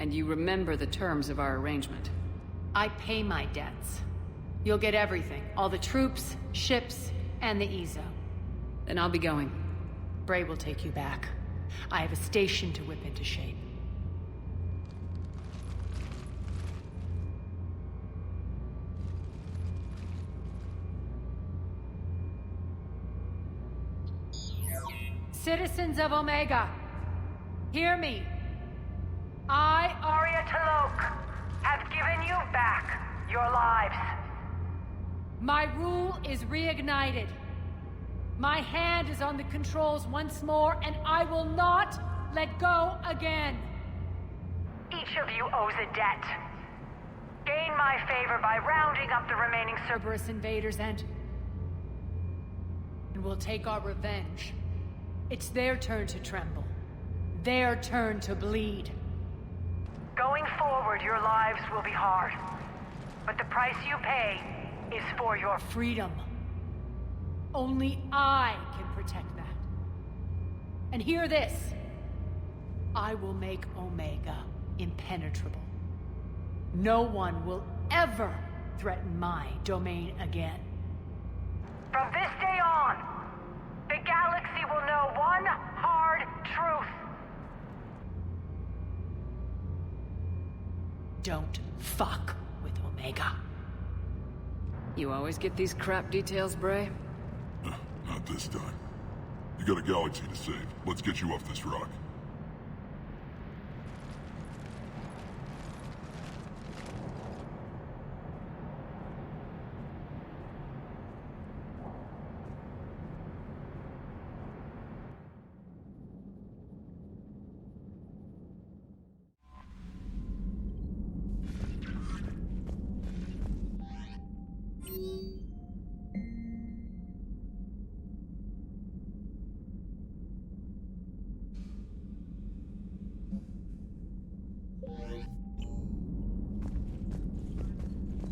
And you remember the terms of our arrangement. I pay my debts. You'll get everything. All the troops, ships, and the Ezo. Then I'll be going. Bray will take you back. I have a station to whip into shape. Citizens of Omega, hear me. I, Arya Talok, have given you back your lives. My rule is reignited. My hand is on the controls once more, and I will not let go again. Each of you owes a debt. Gain my favor by rounding up the remaining Cerberus invaders and we'll take our revenge. It's their turn to tremble. Their turn to bleed. Going forward, your lives will be hard. But the price you pay is for your freedom. Only I can protect that. And hear this. I will make Omega impenetrable. No one will ever threaten my domain again. From this day on, the galaxy will know one hard truth. Don't fuck with Omega. You always get these crap details, Bray? Not this time. You got a galaxy to save. Let's get you off this rock.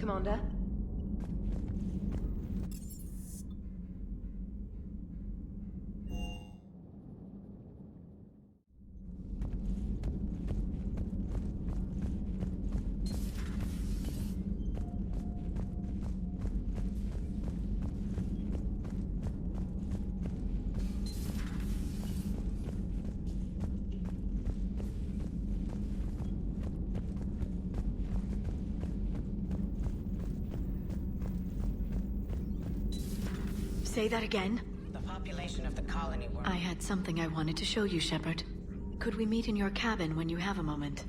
Commander? Say that again? The population of the colony were... I had something I wanted to show you, Shepard. Could we meet in your cabin when you have a moment?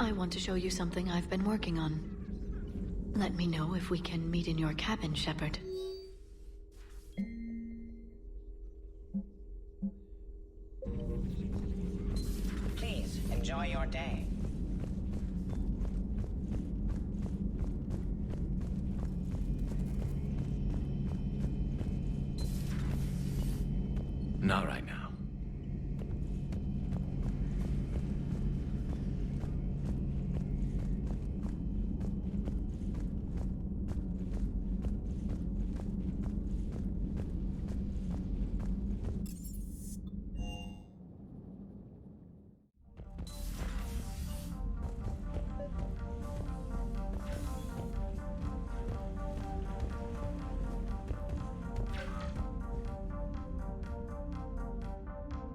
I want to show you something I've been working on. Let me know if we can meet in your cabin, Shepard. Please, enjoy your day. Not right now.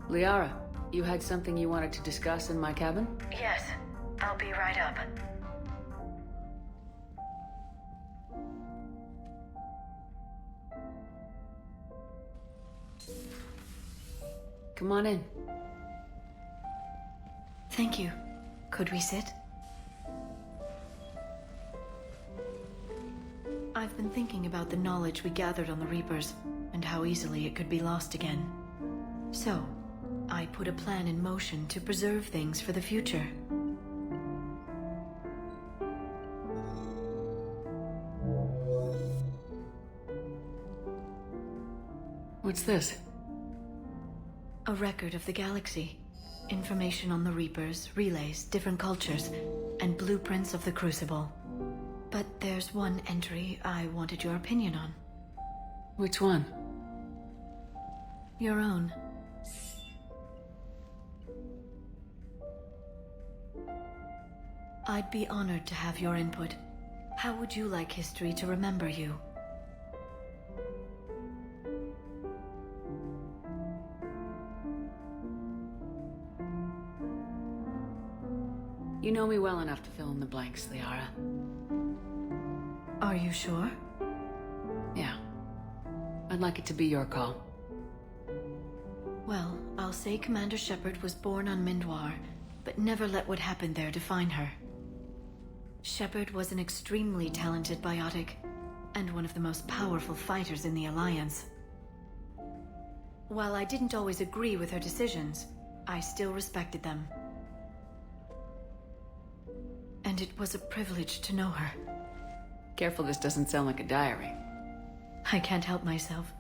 Liara, you had something you wanted to discuss in my cabin? Yes, I'll be right up. Come on in. Thank you. Could we sit? I've been thinking about the knowledge we gathered on the Reapers, and how easily it could be lost again. So, I put a plan in motion to preserve things for the future. What's this? A record of the galaxy. Information on the Reapers, relays, different cultures, and blueprints of the Crucible. But there's one entry I wanted your opinion on. Which one? Your own. I'd be honored to have your input. How would you like history to remember you? You know me well enough to fill in the blanks, Liara. Are you sure? Yeah. I'd like it to be your call. Well, I'll say Commander Shepard was born on Mindwar, but never let what happened there define her. Shepard was an extremely talented biotic, and one of the most powerful fighters in the Alliance. While I didn't always agree with her decisions, I still respected them. And it was a privilege to know her. Careful this doesn't sound like a diary. I can't help myself.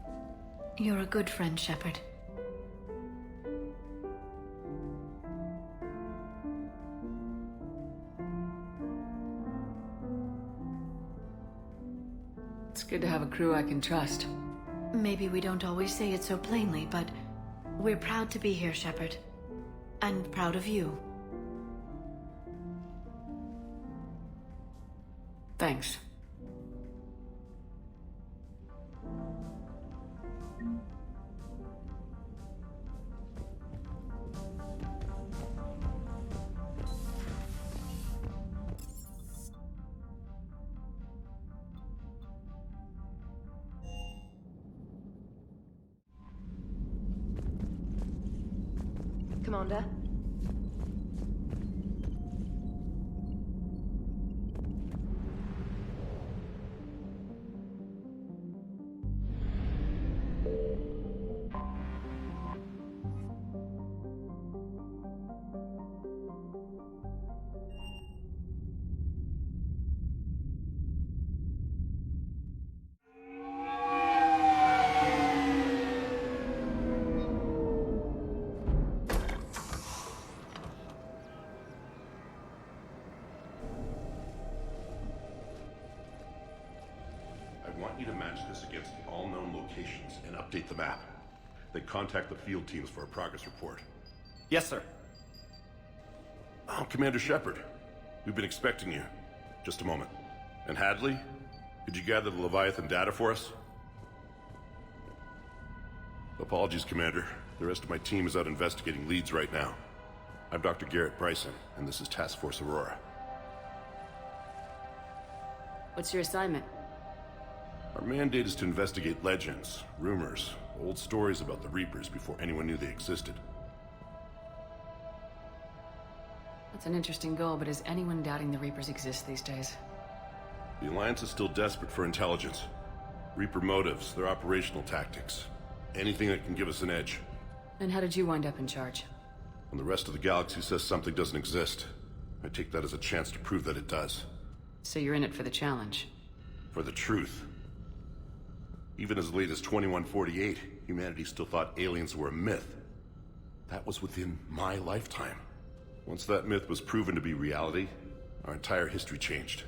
You're a good friend, Shepard. It's good to have a crew I can trust. Maybe we don't always say it so plainly, but we're proud to be here, Shepard. And proud of you. Thanks. Commander? I want you to match this against all known locations and update the map. Then contact the field teams for a progress report. Yes, sir. Oh, Commander Shepard. We've been expecting you. Just a moment. And Hadley, could you gather the Leviathan data for us? Apologies, Commander. The rest of my team is out investigating leads right now. I'm Dr. Garrett Bryson, and this is Task Force Aurora. What's your assignment? Our mandate is to investigate legends, rumors, old stories about the Reapers before anyone knew they existed. That's an interesting goal, but is anyone doubting the Reapers exist these days? The Alliance is still desperate for intelligence. Reaper motives, their operational tactics. Anything that can give us an edge. And how did you wind up in charge? When the rest of the galaxy says something doesn't exist, I take that as a chance to prove that it does. So you're in it for the challenge? For the truth. Even as late as 2148, humanity still thought aliens were a myth. That was within my lifetime. Once that myth was proven to be reality, our entire history changed.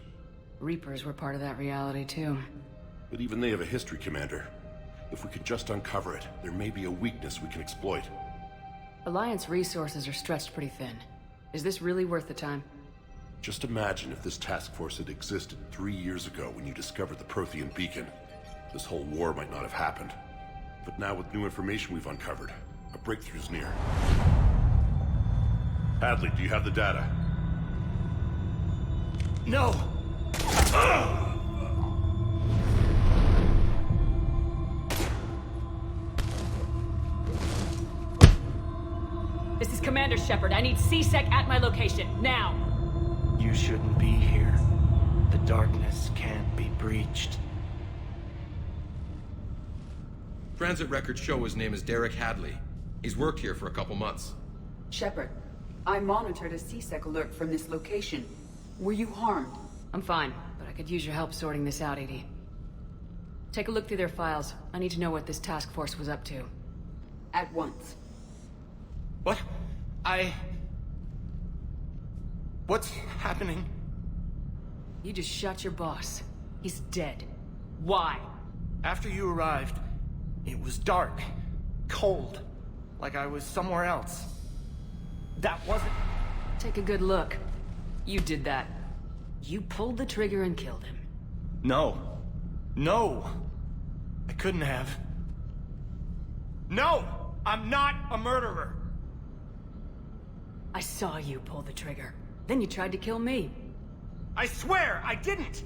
Reapers were part of that reality, too. But even they have a history, Commander. If we could just uncover it, there may be a weakness we can exploit. Alliance resources are stretched pretty thin. Is this really worth the time? Just imagine if this task force had existed 3 years ago when you discovered the Prothean beacon. This whole war might not have happened. But now with new information we've uncovered, a breakthrough's near. Hadley, do you have the data? No! This is Commander Shepard. I need C-Sec at my location, now! You shouldn't be here. The darkness can't be breached. Transit records show his name is Derek Hadley. He's worked here for a couple months. Shepard, I monitored a C-Sec alert from this location. Were you harmed? I'm fine, but I could use your help sorting this out, EDI. Take a look through their files. I need to know what this task force was up to. At once. What? What's happening? You just shot your boss. He's dead. Why? After you arrived, it was dark, cold, like I was somewhere else. That wasn't... Take a good look. You did that. You pulled the trigger and killed him. No. No! I couldn't have. No! I'm not a murderer! I saw you pull the trigger. Then you tried to kill me. I swear I didn't!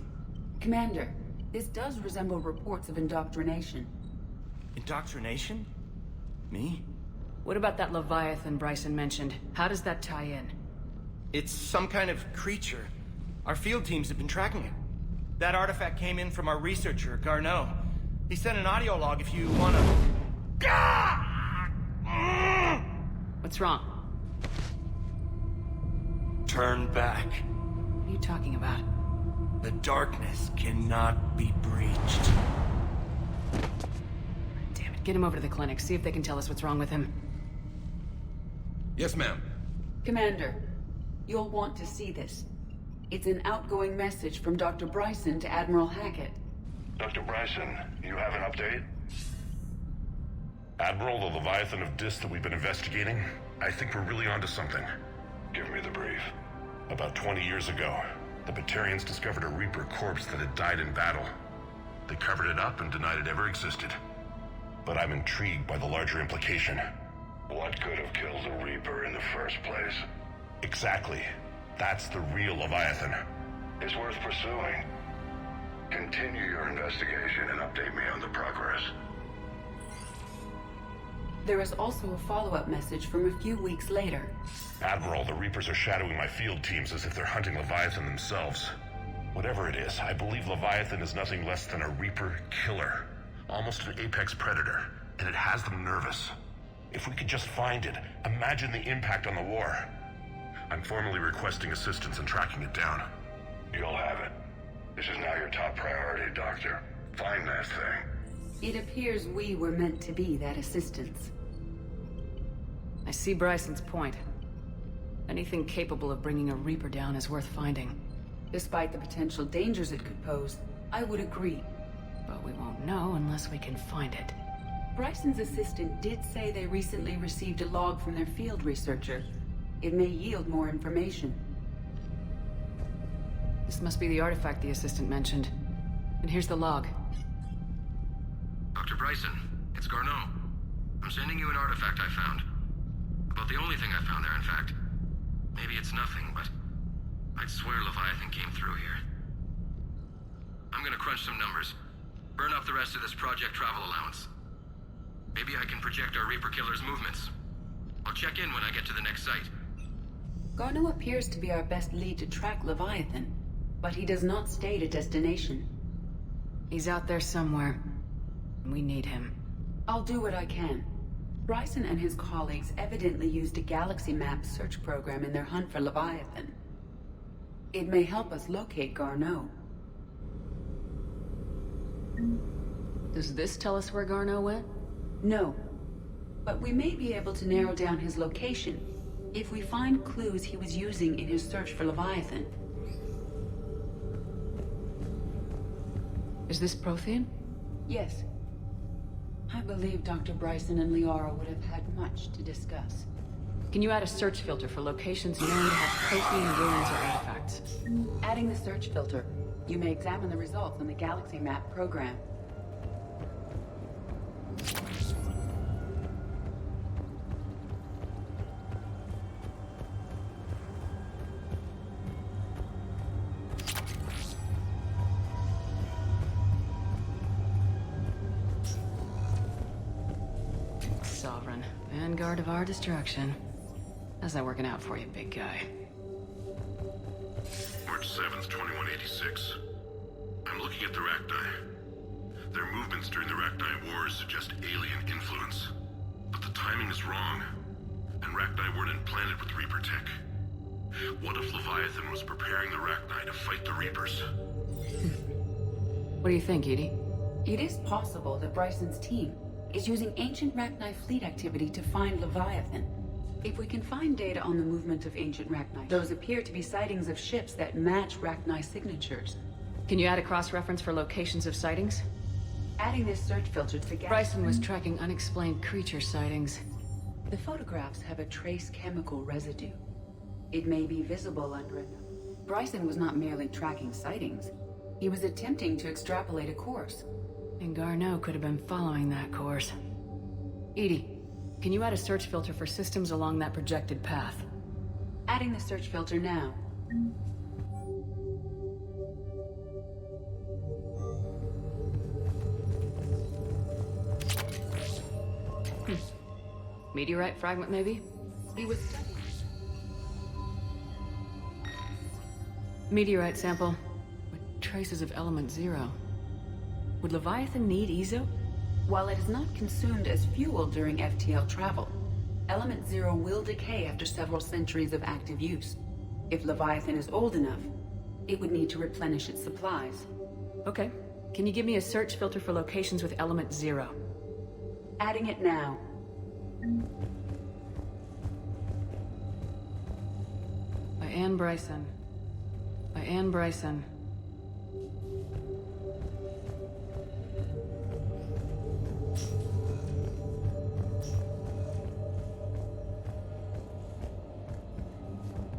Commander, this does resemble reports of indoctrination. Indoctrination? Me? What about that Leviathan Bryson mentioned? How does that tie in? It's some kind of creature. Our field teams have been tracking it. That artifact came in from our researcher, Garneau. He sent an audio log if you wanna... What's wrong? Turn back. What are you talking about? The darkness cannot be breached. Damn it, get him over to the clinic. See if they can tell us what's wrong with him. Yes, ma'am. Commander, you'll want to see this. It's an outgoing message from Dr. Bryson to Admiral Hackett. Dr. Bryson, you have an update? Admiral, the Leviathan of Dis that we've been investigating, I think we're really onto something. Give me the brief. About 20 years ago, the Batarians discovered a Reaper corpse that had died in battle. They covered it up and denied it ever existed. But I'm intrigued by the larger implication. What could have killed the Reaper in the first place? Exactly. That's the real Leviathan. It's worth pursuing. Continue your investigation and update me on the progress. There is also a follow-up message from a few weeks later. Admiral, the Reapers are shadowing my field teams as if they're hunting Leviathan themselves. Whatever it is, I believe Leviathan is nothing less than a Reaper killer. Almost an apex predator, and it has them nervous. If we could just find it, imagine the impact on the war. I'm formally requesting assistance in tracking it down. You'll have it. This is now your top priority, Doctor. Find that thing. It appears we were meant to be that assistance. I see Bryson's point. Anything capable of bringing a Reaper down is worth finding. Despite the potential dangers it could pose, I would agree. But we won't know unless we can find it. Bryson's assistant did say they recently received a log from their field researcher. It may yield more information. This must be the artifact the assistant mentioned. And here's the log. Dr. Bryson, it's Garneau. I'm sending you an artifact I found. About the only thing I found there, in fact. Maybe it's nothing, but I'd swear Leviathan came through here. I'm gonna crunch some numbers. Burn up the rest of this project travel allowance. Maybe I can project our Reaper killer's movements. I'll check in when I get to the next site. Garneau appears to be our best lead to track Leviathan, but he does not state a destination. He's out there somewhere. We need him. I'll do what I can. Bryson and his colleagues evidently used a galaxy map search program in their hunt for Leviathan. It may help us locate Garneau. Does this tell us where Garneau went? No. But we may be able to narrow down his location if we find clues he was using in his search for Leviathan. Is this Prothean? Yes. I believe Dr. Bryson and Liara would have had much to discuss. Can you add a search filter for locations known to have Prothean ruins or artifacts? Adding the search filter, you may examine the results on the galaxy map program. Sovereign, vanguard of our destruction. How's that working out for you, big guy? March 7th, 2186. I'm looking at the Rachni. Their movements during the Rachni Wars suggest alien influence. But the timing is wrong. And Rachni weren't implanted with Reaper tech. What if Leviathan was preparing the Rachni to fight the Reapers? What do you think, Edie? It is possible that Bryson's team is using ancient Rachni fleet activity to find Leviathan. If we can find data on the movement of ancient Rachni, those appear to be sightings of ships that match Rachni signatures. Can you add a cross-reference for locations of sightings? Adding this search filter to the Bryson was tracking unexplained creature sightings. The photographs have a trace chemical residue. It may be visible under Bryson was not merely tracking sightings. He was attempting to extrapolate a course. And Garneau could have been following that course. Edie, can you add a search filter for systems along that projected path? Adding the search filter now. Meteorite fragment, maybe? He was studying. Meteorite sample with traces of element 0. Would Leviathan need Ezo? While it is not consumed as fuel during FTL travel, element 0 will decay after several centuries of active use. If Leviathan is old enough, it would need to replenish its supplies. Okay. Can you give me a search filter for locations with element 0? Adding it now. By Anne Bryson. By Anne Bryson.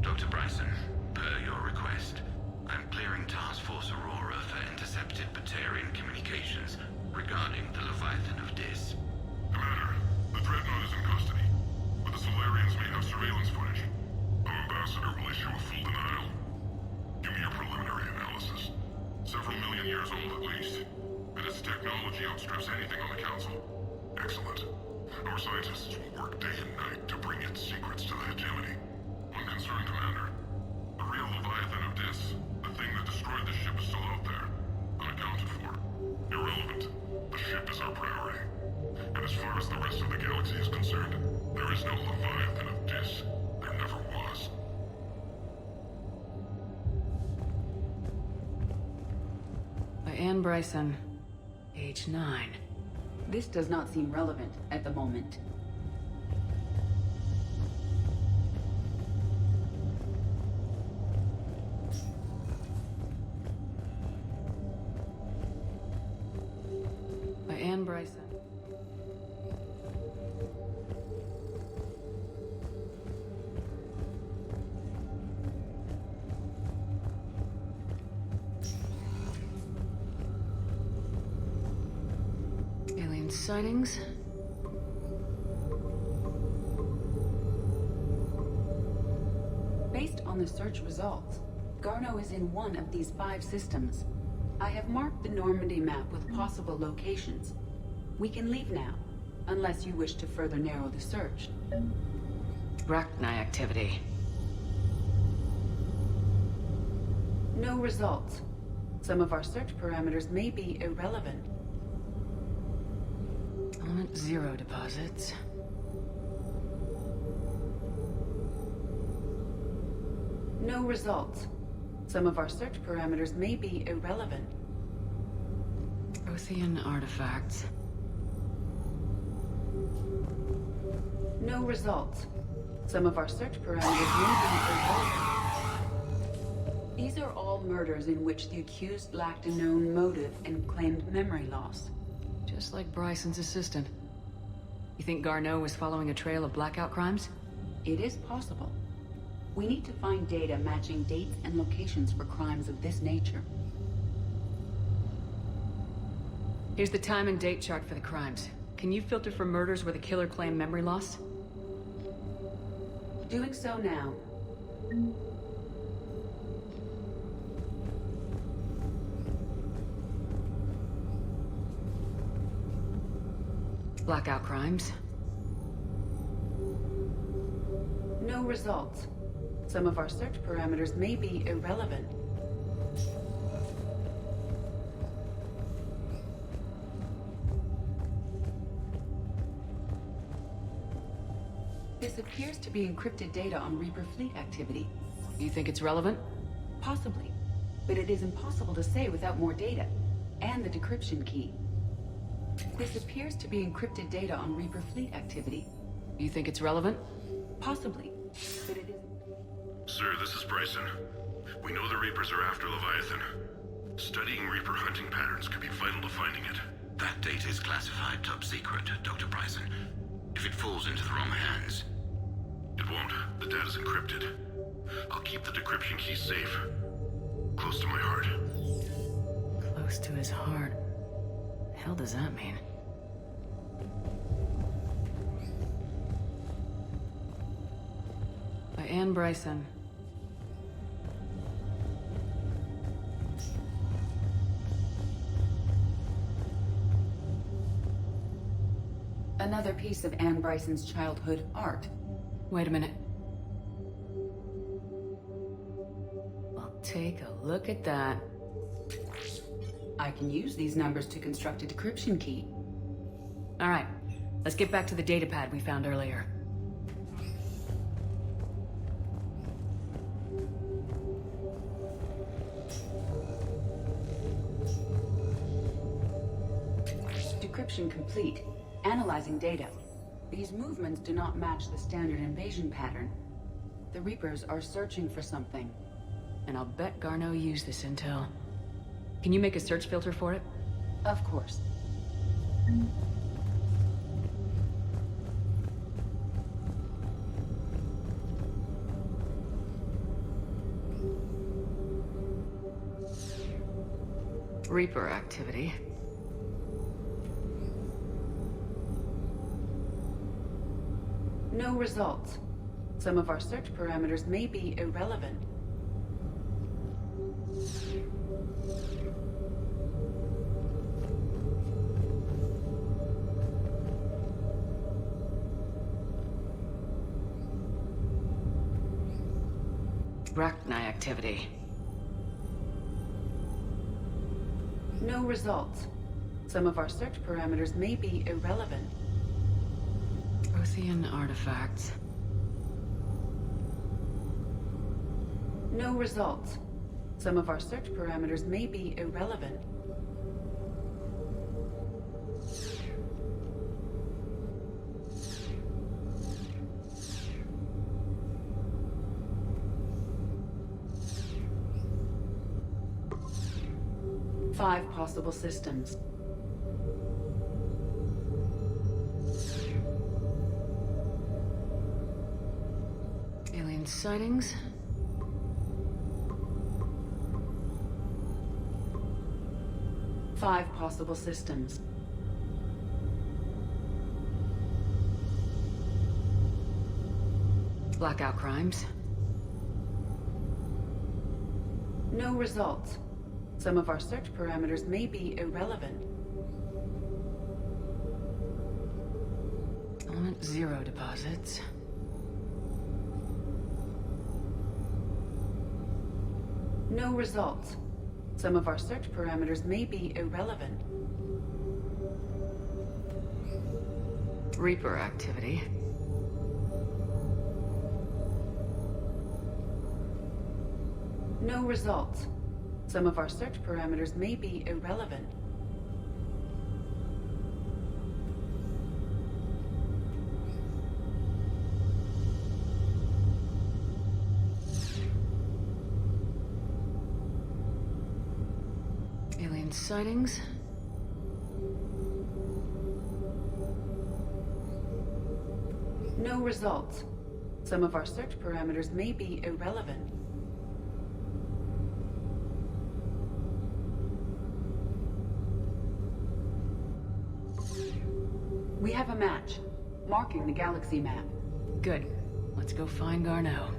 Dr. Bryson, per your request, I'm clearing Task Force Aurora for intercepted Batarian communications regarding the Leviathan of Dis. Commander, the Dreadnought is in custody, but the Solarians may have surveillance footage. Our ambassador will issue a full denial. Give me your preliminary analysis. Several million years old at least, and its technology outstrips anything on the Council. Excellent. Our scientists will work day and night to bring its secrets to the hegemony. One concern, Commander. The real Leviathan of Dis, the thing that destroyed the ship, is still out there, unaccounted for. Irrelevant. The ship is our priority. And as far as the rest of the galaxy is concerned, there is no Leviathan of Dis. There never was. By Anne Bryson. Age 9. This does not seem relevant at the moment. By Anne Bryson. Alien sightings. Based on the search results, Garneau is in one of these 5 systems. I have marked the Normandy map with possible locations. We can leave now, unless you wish to further narrow the search. Rachni activity. No results. Some of our search parameters may be irrelevant. Element 0 deposits. No results. Some of our search parameters may be irrelevant. Prothean artifacts. No results. Some of our search parameters may be irrelevant. These are all murders in which the accused lacked a known motive and claimed memory loss. Just like Bryson's assistant. You think Garneau was following a trail of blackout crimes? It is possible. We need to find data matching dates and locations for crimes of this nature. Here's the time and date chart for the crimes. Can you filter for murders where the killer claimed memory loss? Doing so now. Blackout crimes. No results. Some of our search parameters may be irrelevant. This appears to be encrypted data on Reaper fleet activity. You think it's relevant? Possibly, but it is impossible to say without more data, and the decryption key. This appears to be encrypted data on Reaper fleet activity. You think it's relevant? Possibly, but it is... Sir, this is Bryson. We know the Reapers are after Leviathan. Studying Reaper hunting patterns could be vital to finding it. That data is classified top secret, Dr. Bryson. If it falls into the wrong hands... It won't. The data's encrypted. I'll keep the decryption key safe. Close to my heart. Close to his heart. The hell does that mean? By Anne Bryson. Another piece of Anne Bryson's childhood art. Wait a minute. Well, take a look at that. I can use these numbers to construct a decryption key. All right, let's get back to the datapad we found earlier. Decryption complete. Analyzing data. These movements do not match the standard invasion pattern. The Reapers are searching for something. And I'll bet Garneau used this intel. Can you make a search filter for it? Of course. Reaper activity. No results. Some of our search parameters may be irrelevant. Rachni activity. No results. Some of our search parameters may be irrelevant. Prothean artifacts. No results. Some of our search parameters may be irrelevant. Five possible systems. Alien sightings. Five possible systems. Blackout crimes. No results. Some of our search parameters may be irrelevant. Element 0 deposits. No results. Some of our search parameters may be irrelevant. Reaper activity. No results. Some of our search parameters may be irrelevant. Alien sightings. No results. Some of our search parameters may be irrelevant. We have a match, marking the galaxy map. Good. Let's go find Garneau.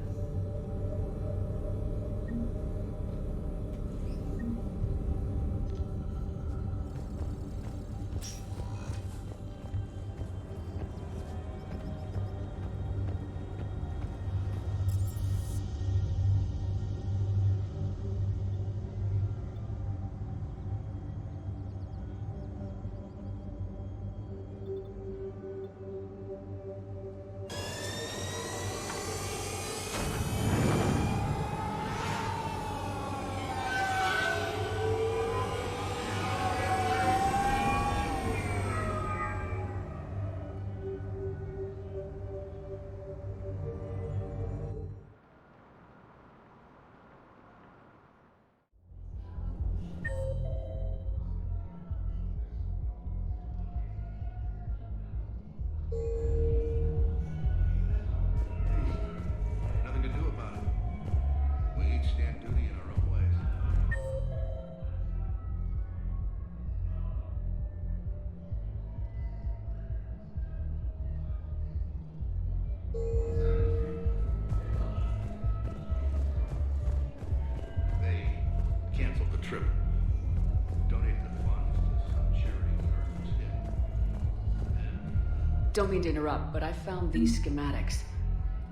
don't mean to interrupt, but I found these schematics.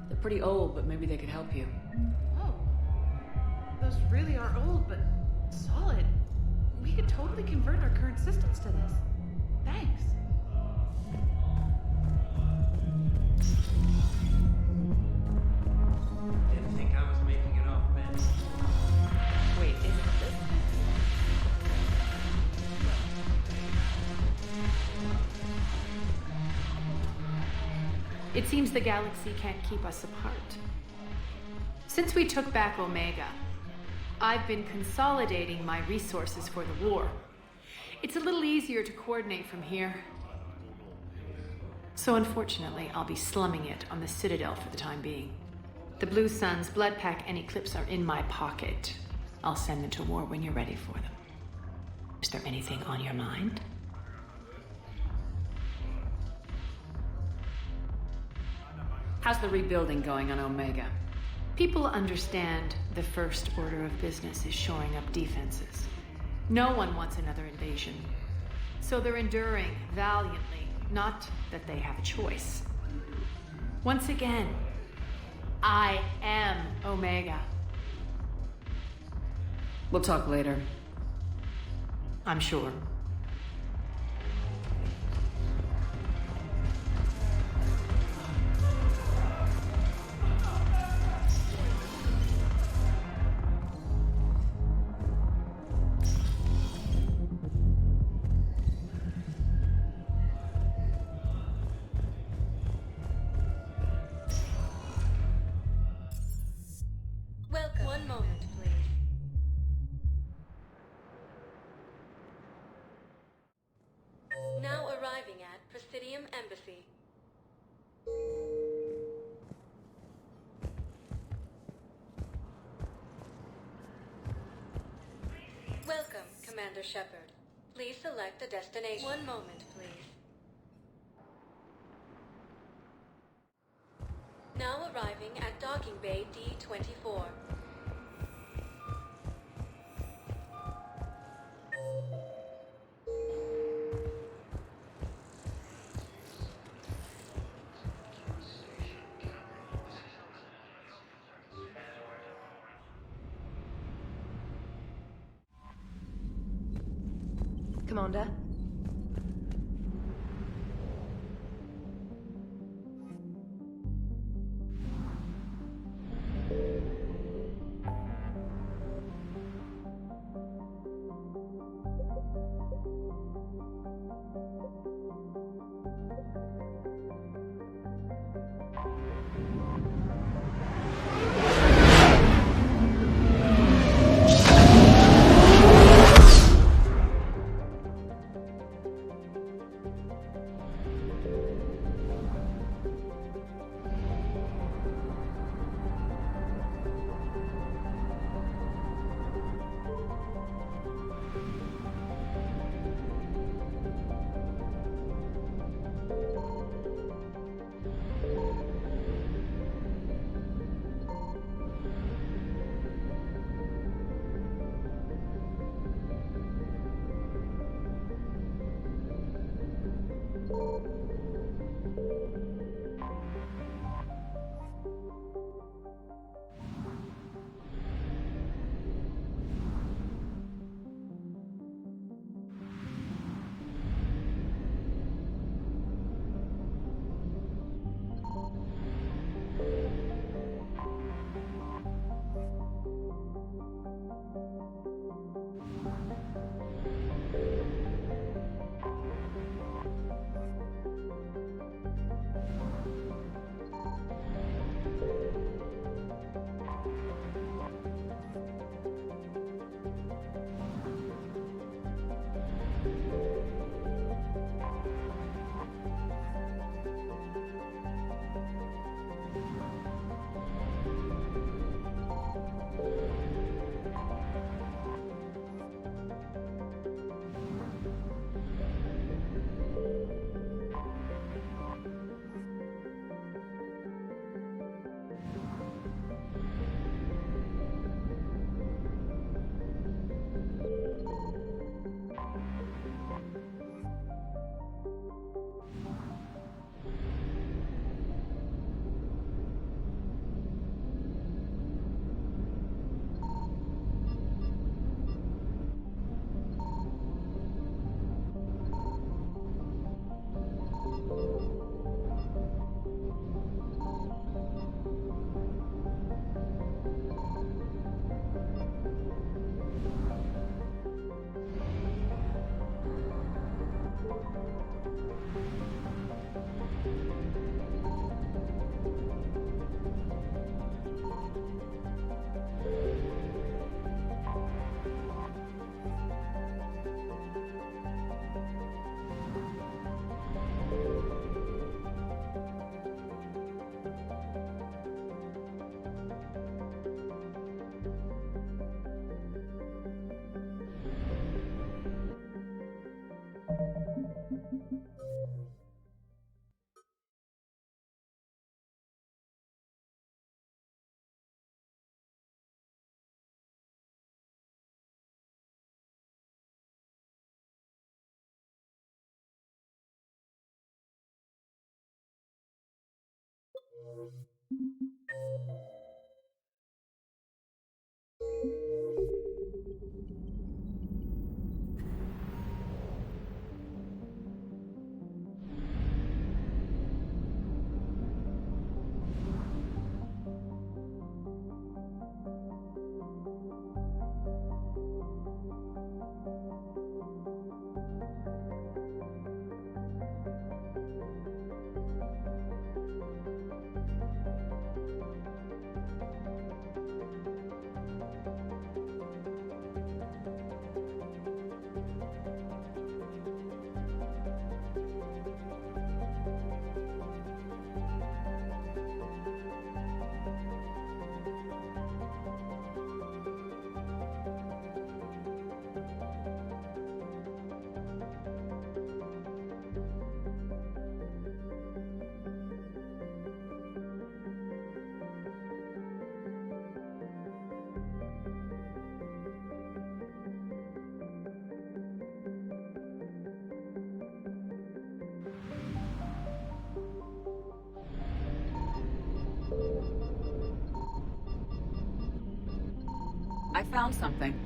They're pretty old, but maybe they could help you. Oh. Those really are old, but solid. We could totally convert our current systems to this. Thanks. Didn't think I was making it off, man. Wait, is this? It seems the galaxy can't keep us apart. Since we took back Omega, I've been consolidating my resources for the war. It's a little easier to coordinate from here. So unfortunately, I'll be slumming it on the Citadel for the time being. The Blue Suns, Bloodpack, and Eclipse are in my pocket. I'll send them to war when you're ready for them. Is there anything on your mind? How's the rebuilding going on Omega? People understand the first order of business is shoring up defenses. No one wants another invasion. So they're enduring valiantly, not that they have a choice. Once again, I am Omega. We'll talk later. I'm sure. Welcome. One moment, please. Now arriving at Presidium Embassy. Welcome, Commander Shepard. Please select a destination. One moment, please. Now arriving at Docking Bay D-24. Commander? I found something.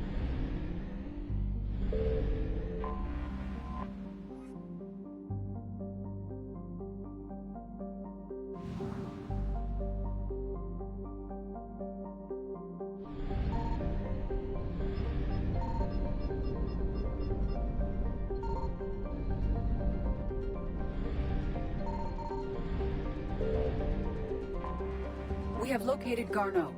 We have located Garneau.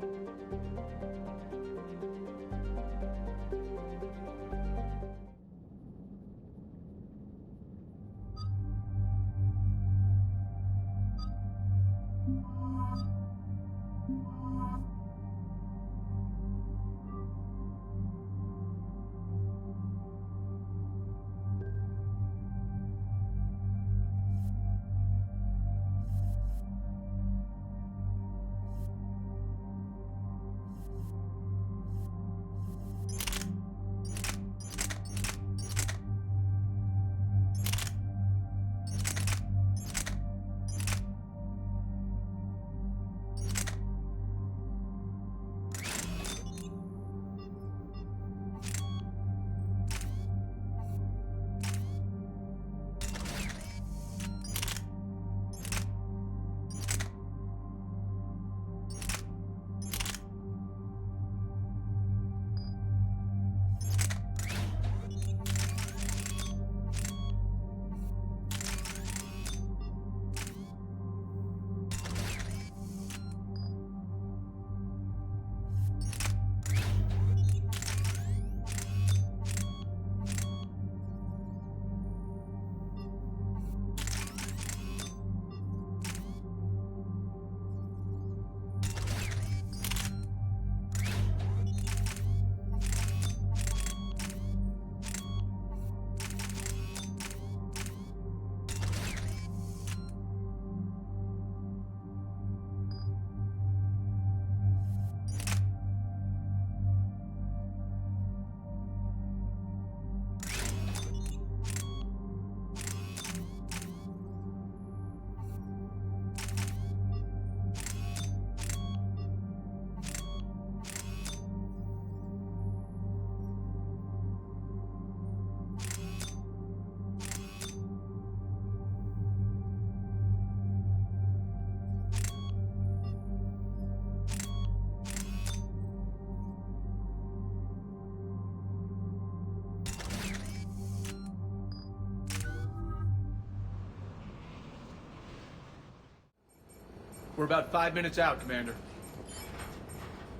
We're about 5 minutes out, Commander.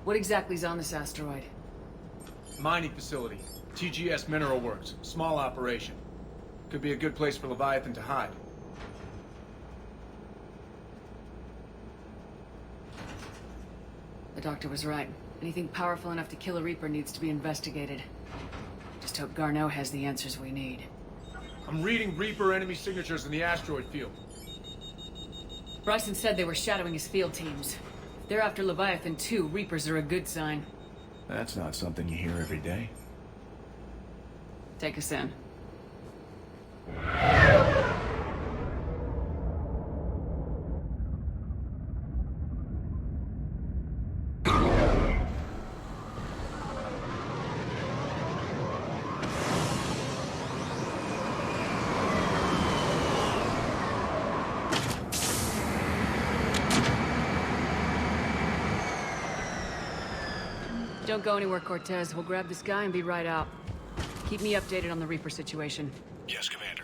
What exactly is on this asteroid? Mining facility. TGS Mineral Works. Small operation. Could be a good place for Leviathan to hide. The doctor was right. Anything powerful enough to kill a Reaper needs to be investigated. Just hope Garneau has the answers we need. I'm reading Reaper enemy signatures in the asteroid field. Bryson said they were shadowing his field teams. If they're after Leviathan too, Reapers are a good sign. That's not something you hear every day. Take us in. Don't go anywhere, Cortez. We'll grab this guy and be right out. Keep me updated on the Reaper situation. Yes, Commander.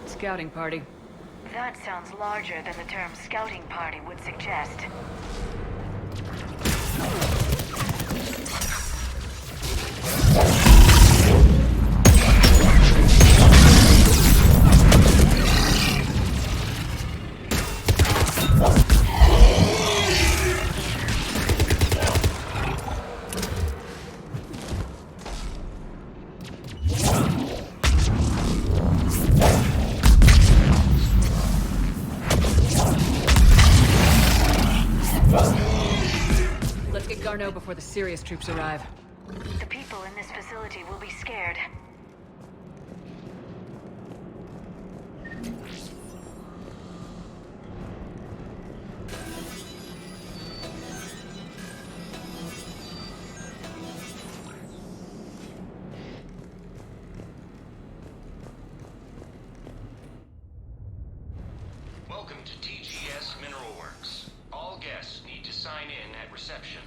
Scouting party. That sounds larger than the term scouting party would suggest. Before the serious troops arrive. The people in this facility will be scared. Welcome to TGS Mineral Works. All guests need to sign in at reception.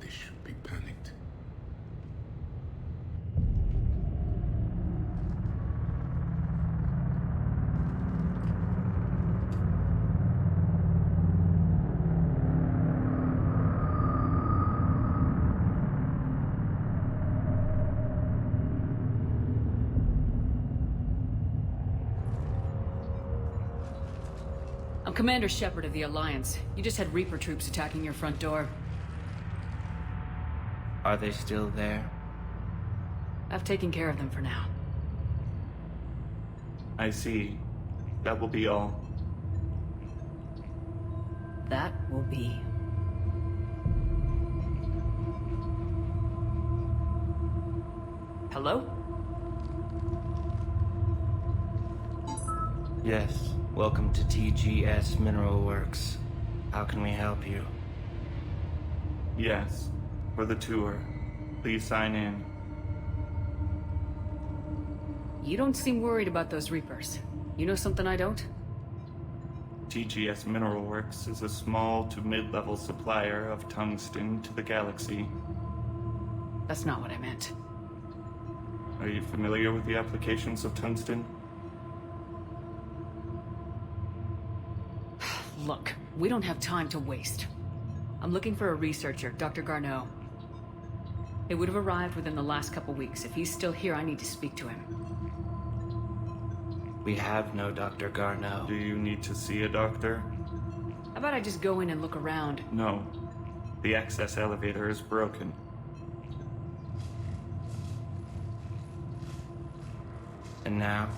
They should be panicked. I'm Commander Shepard of the Alliance. You just had Reaper troops attacking your front door. Are they still there? I've taken care of them for now. I see. That will be all. That will be. Hello? Yes. Welcome to TGS Mineral Works. How can we help you? Yes. For the tour. Please sign in. You don't seem worried about those Reapers. You know something I don't? TGS Mineral Works is a small to mid-level supplier of tungsten to the galaxy. That's not what I meant. Are you familiar with the applications of tungsten? Look, we don't have time to waste. I'm looking for a researcher, Dr. Garneau. It would have arrived within the last couple weeks. If he's still here, I need to speak to him. We have no Dr. Garneau. Do you need to see a doctor? How about I just go in and look around? No. The access elevator is broken. And now,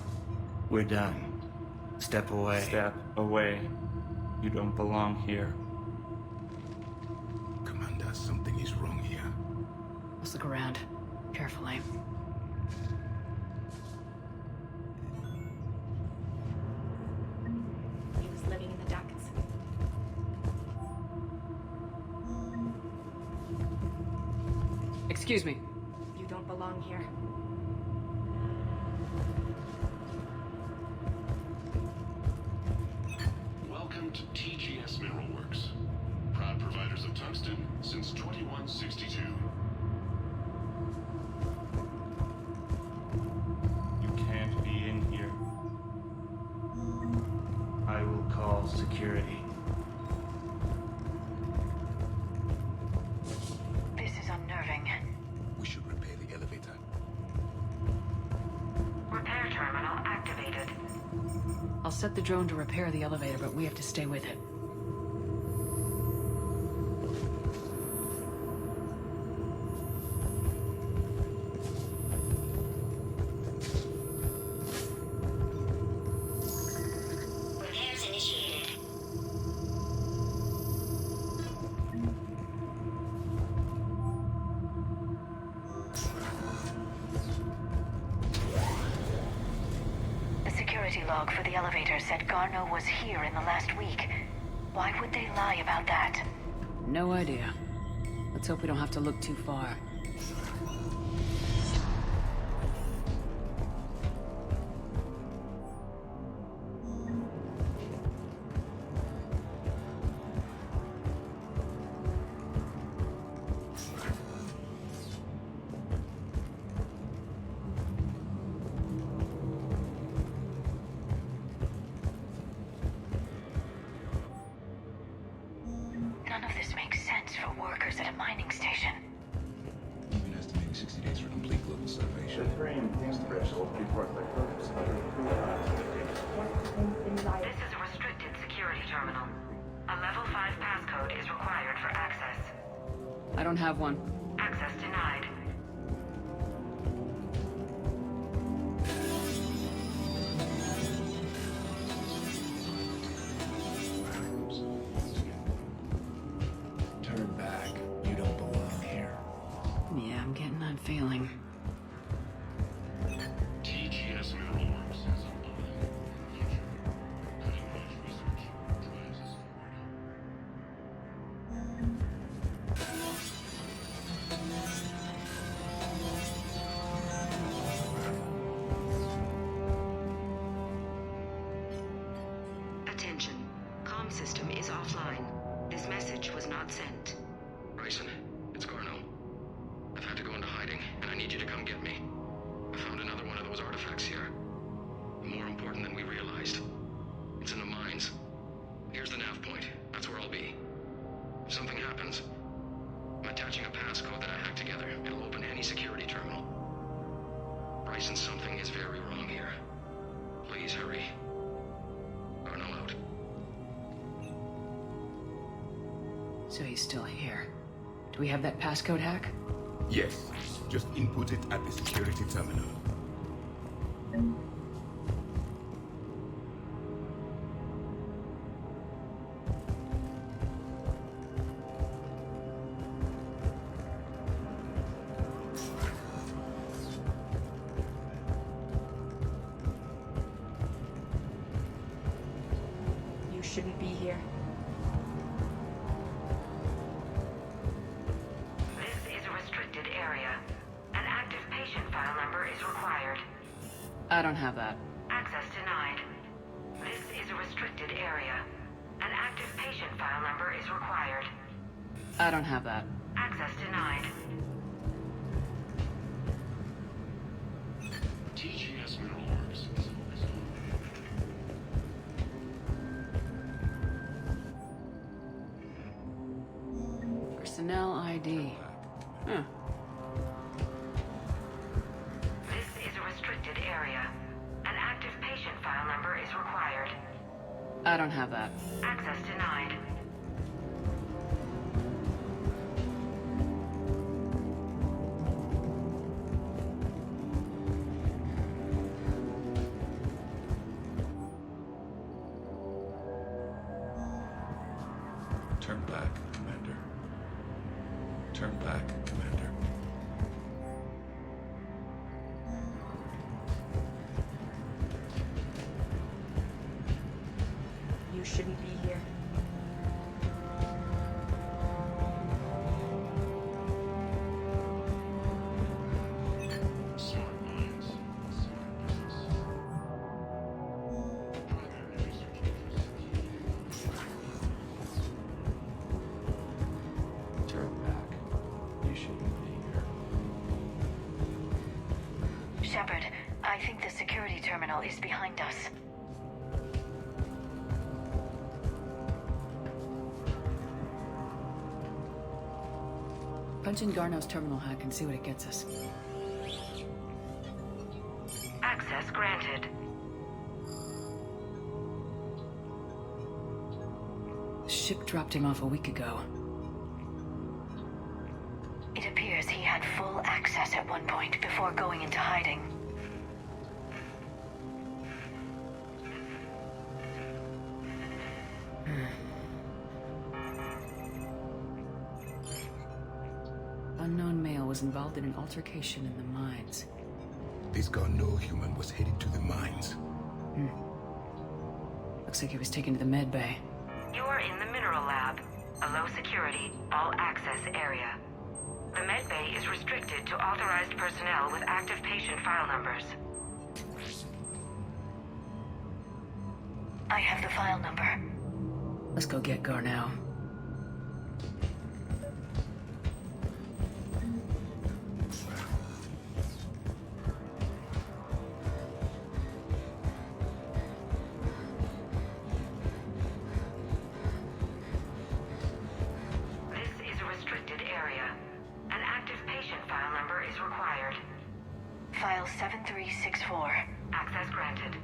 we're done. Step away. Step away. You don't belong here. Commander, something is wrong here. Let's look around. Carefully. He was living in the ducts. Excuse me. You don't belong here. Welcome to TGS Mineral Works. Proud providers of tungsten since 2162. You can't be in here. I will call security. This is unnerving. We should repair the elevator. Repair terminal activated. I'll set the drone to repair the elevator, but we have to stay with it. Repairs initiated. log for the elevator said Garneau was here in the last week. Why would they lie about that? No idea. Let's hope we don't have to look too far. None of this makes sense for workers at a mining station. Even estimating 60 days for complete global starvation. This is a restricted security terminal. A level 5 passcode is required for access. I don't have one. Access denied. Turn back. You don't belong here. Yeah, I'm getting that feeling. TGS Mineral Works is a building in the future. Cutting-edge research drives us forward. Attention. Comm system is offline. This message was not sent. Bryson, it's Garneau. I've had to go into hiding, and I need you to come get me. I found another one of those artifacts here. More important than we realized. It's in the mines. Here's the nav point. That's where I'll be. If something happens, I'm attaching a passcode that I hacked together. It'll open any security terminal. Bryson, something is very wrong here. Please hurry. Garneau out. So he's still here. Do we have that passcode hack? Yes, just input it at the security terminal. You shouldn't be here. This is a restricted area. An active patient file number is required. I don't have that. Access denied. This is a restricted area. An active patient file number is required. I don't have that. Access denied. TGS Mineral Works is always on. Personnel ID. Huh. This is a restricted area. An active patient file number is required. I don't have that. Access denied. Turn back, Commander. Turn back, Commander. You shouldn't be here. Smart minds, smart business. Primary research interests. Turn back. You shouldn't be here. Shepard, I think the security terminal is behind us. Punch in Garneau's terminal hack and see what it gets us. Access granted. The ship dropped him off a week ago. It appears he had full access at one point before going into hiding. Unknown male was involved in an altercation in the mines. This Garneau human was headed to the mines. Looks like he was taken to the med bay. You are in the mineral lab, a low security, all access area. The med bay is restricted to authorized personnel with active patient file numbers. I have the file number. Let's go get Garneau. File 7364. Access granted.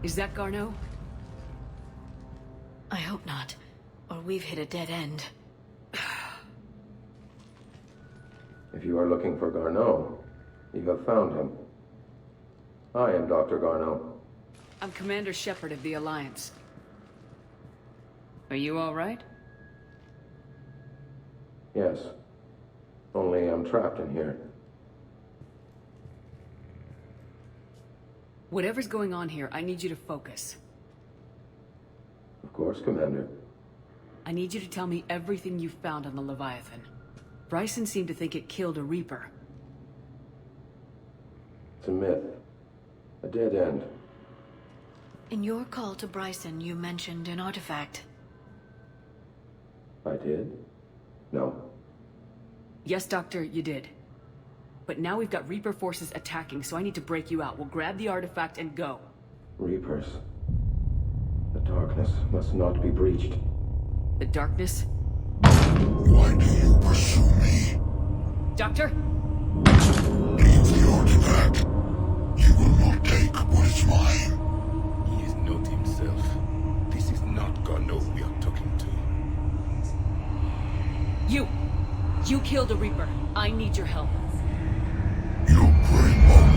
Is that Garneau? I hope not, or we've hit a dead end. If you are looking for Garneau, you have found him. I am Dr. Garneau. I'm Commander Shepard of the Alliance. Are you all right? Yes. Only I'm trapped in here. Whatever's going on here, I need you to focus. Of course, Commander. I need you to tell me everything you found on the Leviathan. Bryson seemed to think it killed a Reaper. It's a myth. A dead end. In your call to Bryson, you mentioned an artifact. I did? No. Yes, Doctor, you did. But now we've got Reaper forces attacking, so I need to break you out. We'll grab the artifact and go. Reapers. The darkness must not be breached. The darkness? Why do you pursue me? Doctor? Leave the artifact. You will not take what is mine. He is not himself. This is not Garneau we are talking to. You killed a Reaper. I need your help. You bring on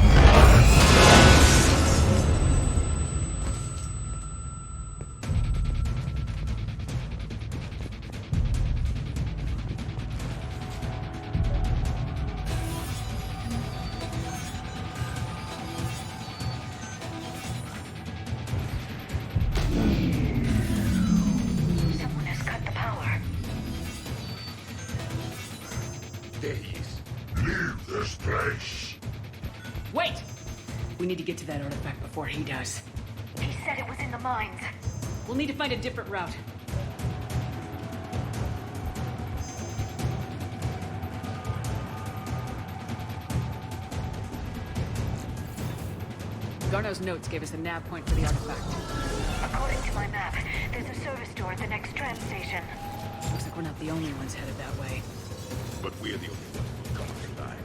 Someone has cut the power. There he is. Leave this place. Wait! We need to get to that artifact before he does. He said it was in the mines. We'll need to find a different route. Garneau's notes gave us a nav point for the artifact. According to my map, there's a service door at the next tram station. Looks like we're not the only ones headed that way. But we're the only ones who come alive.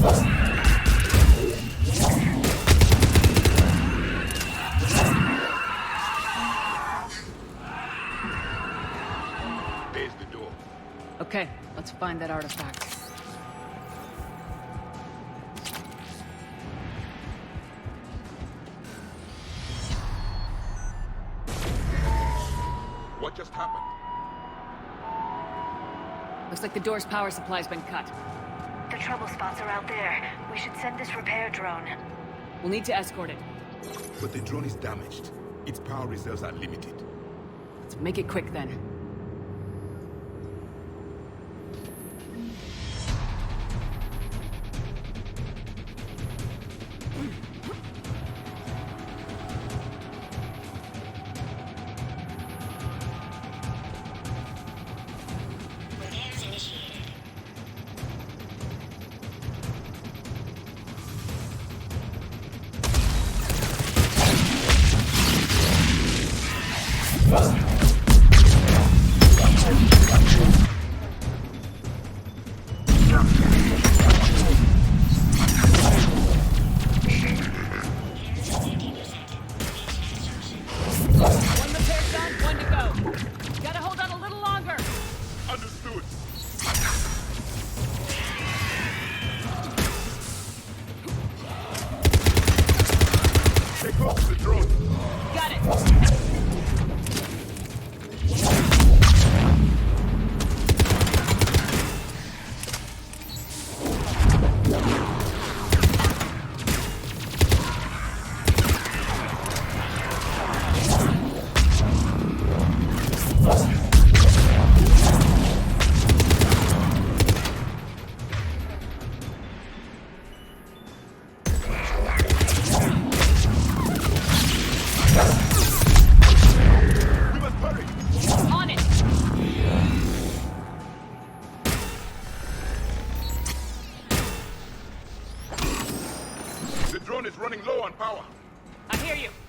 There's the door. Okay, let's find that artifact. What just happened? Looks like the door's power supply's been cut. The trouble spots are out there. We should send this repair drone. We'll need to escort it. But the drone is damaged. Its power reserves are limited. Let's make it quick then.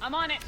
I'm on it.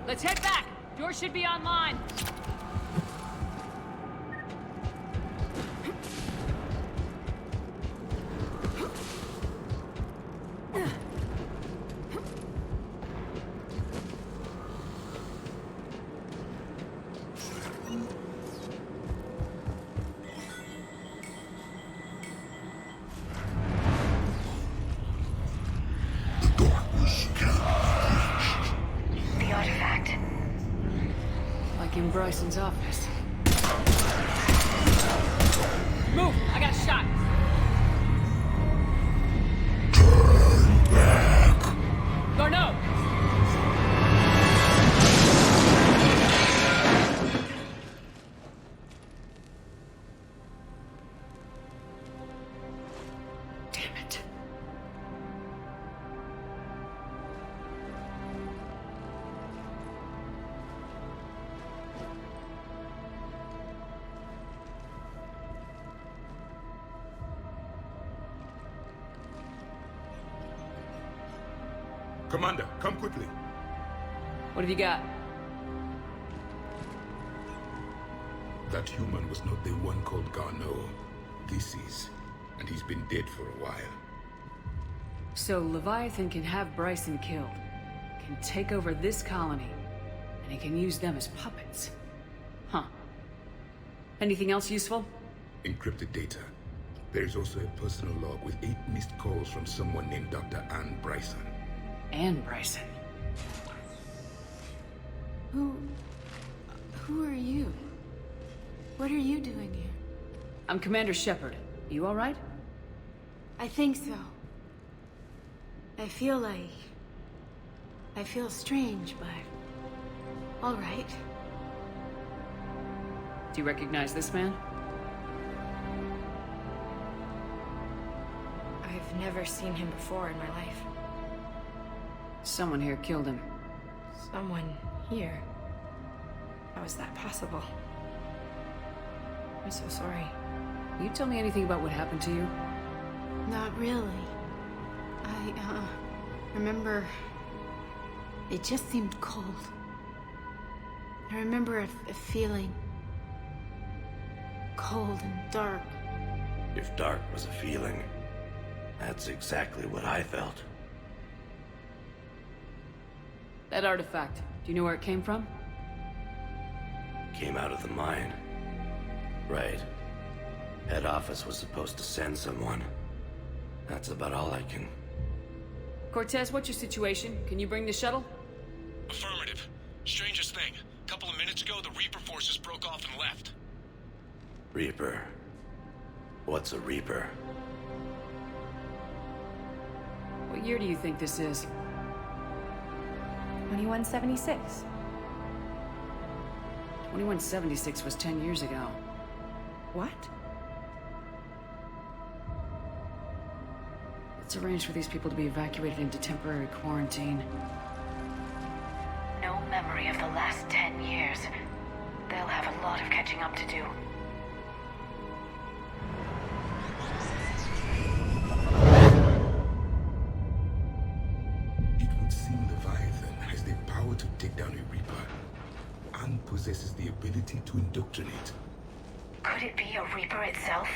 Let's head back. Door should be online. Bryson's office. Move! I got a shot! Turn back! Garneau! Damn it. Commander, come quickly. What have you got? That human was not the one called Garneau. This is. And he's been dead for a while. So Leviathan can have Bryson killed, can take over this colony, and he can use them as puppets. Huh. Anything else useful? Encrypted data. There is also a personal log with 8 missed calls from someone named Dr. Anne Bryson. Anne Bryson. Who What are you doing here? I'm Commander Shepard. You alright? I think so. I feel strange, but... alright. Do you recognize this man? I've never seen him before in my life. Someone here killed him. Someone here? How is that possible? I'm so sorry. You tell me anything about what happened to you? Not really. I remember... it just seemed cold. I remember a feeling... cold and dark. If dark was a feeling, that's exactly what I felt. That artifact, do you know where it came from? Came out of the mine. Right. Head office was supposed to send someone. That's about all I can... Cortez, what's your situation? Can you bring the shuttle? Affirmative. Strangest thing. A couple of minutes ago, the Reaper forces broke off and left. Reaper? What's a Reaper? What year do you think this is? 2176. 2176 was 10 years ago. What? Let's arrange for these people to be evacuated into temporary quarantine. No memory of the last 10 years. They'll have a lot of catching up to do. It would seem Leviathan has the power to take down a Reaper, and possesses the ability to indoctrinate. Could it be a Reaper itself?